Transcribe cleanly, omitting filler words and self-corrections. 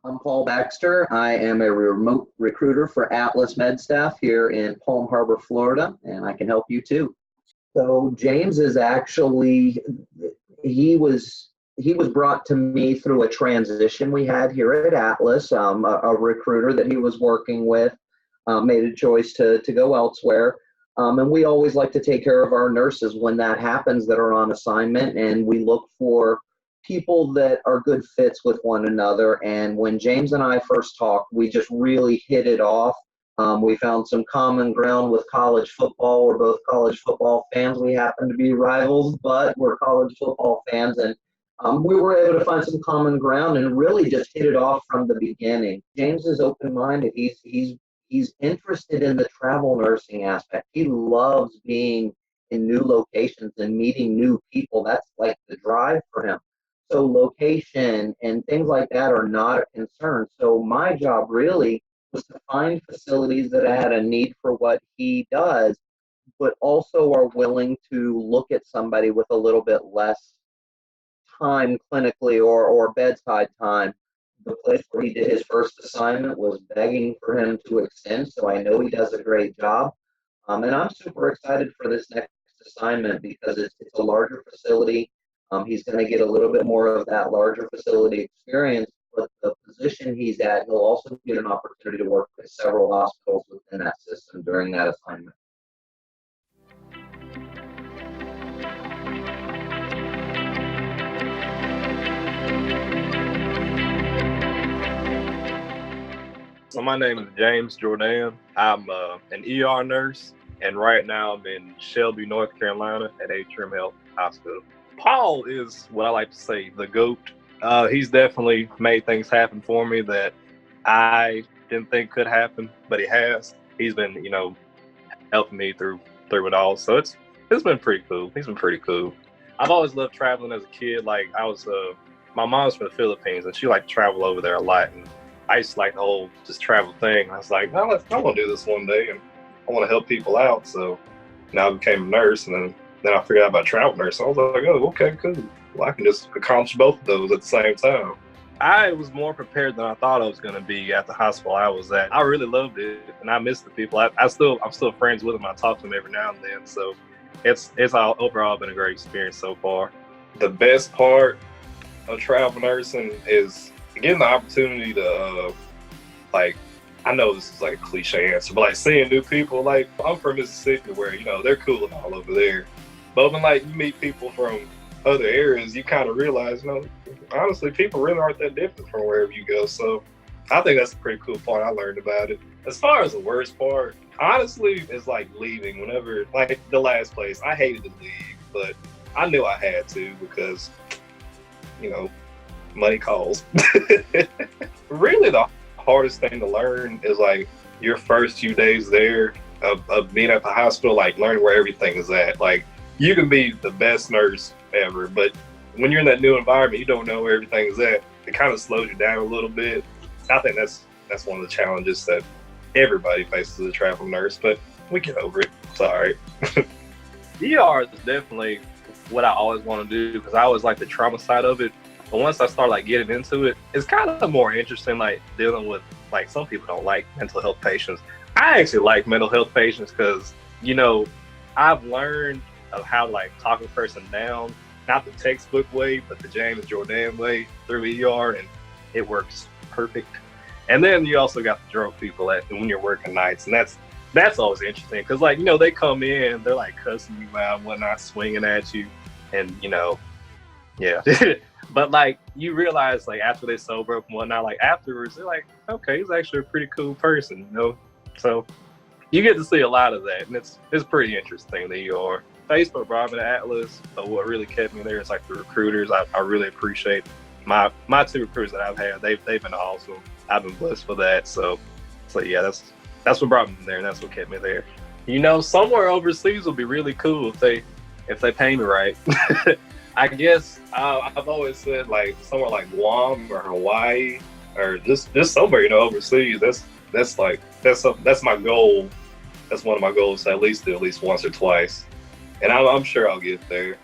I'm Paul Baxter. I am a remote recruiter for Atlas Med Staff here in Palm Harbor, Florida, and I can help you too. So James is actually, he was brought to me through a transition we had here at Atlas. A recruiter that he was working with made a choice to go elsewhere. And we always like to take care of our nurses when that happens that are on assignment, and we look for people that are good fits with one another. And when James and I first talked, we just really hit it off. We found some common ground with college football. We're both college football fans. We happen to be rivals, but we're college football fans. And we were able to find some common ground and really just hit it off from the beginning. James is open-minded. He's interested in the travel nursing aspect. He loves being in new locations and meeting new people. That's like the drive for him. So location and things like that are not a concern. So my job really was to find facilities that had a need for what he does, but also are willing to look at somebody with a little bit less time clinically or bedside time. The place where he did his first assignment was begging for him to extend, so I know he does a great job. And I'm super excited for this next assignment because it's a larger facility. He's going to get a little bit more of that larger facility experience, but the position he's at, he'll also get an opportunity to work with several hospitals within that system during that assignment. So my name is 𝗸ais. I'm an ER nurse, and right now I'm in Shelby, North Carolina at Atrium Health Hospital. Paul is what I like to say, the GOAT. He's definitely made things happen for me that I didn't think could happen, but he has. He's been, helping me through it all. So it's been pretty cool. He's been pretty cool. I've always loved traveling as a kid. Like my mom's from the Philippines, and she liked to travel over there a lot. And I used to like the whole just travel thing. I was like, no, I want to do this one day, and I want to help people out. So now I became a nurse, and then I figured out about travel nurse. So I was like, oh, okay, cool. Well, I can just accomplish both of those at the same time. I was more prepared than I thought I was going to be at the hospital I was at. I really loved it, and I miss the people. I'm still friends with them. I talk to them every now and then. So it's all overall been a great experience so far. The best part of travel nursing is getting the opportunity to, I know this is like a cliche answer, but seeing new people. Like, I'm from Mississippi where, they're cool and all over there. But when you meet people from other areas, you kind of realize, honestly, people really aren't that different from wherever you go. So I think that's a pretty cool part I learned about it. As far as the worst part, honestly, is leaving. Whenever, the last place, I hated to leave, but I knew I had to because, money calls. Really, the hardest thing to learn is your first few days there of being at the hospital, learning where everything is at. You can be the best nurse ever, but when you're in that new environment, you don't know where everything is at. It kind of slows you down a little bit. I think that's one of the challenges that everybody faces as a travel nurse, but we get over it. It's all right. ER is definitely what I always want to do because I always like the trauma side of it. But once I start getting into it, it's kind of more interesting, dealing with, some people don't like mental health patients. I actually like mental health patients because, I've learned of how talk a person down, not the textbook way, but the Jourdan way through ER, and it works perfect. And then you also got the drunk people when you're working nights, and that's always interesting because they come in, they're cussing you out, whatnot, swinging at you, and yeah. But you realize after they sober up and whatnot, afterwards they're okay, he's actually a pretty cool person, So you get to see a lot of that, and it's pretty interesting. The ER. Facebook brought me to Atlas, but what really kept me there is the recruiters. I really appreciate my two recruiters that I've had. They've been awesome. I've been blessed for that. So yeah, that's what brought me there, and that's what kept me there. Somewhere overseas would be really cool if they pay me right. I guess I've always said somewhere like Guam or Hawaii or just somewhere overseas. That's my goal. That's one of my goals to at least do once or twice, and I'm sure I'll get there.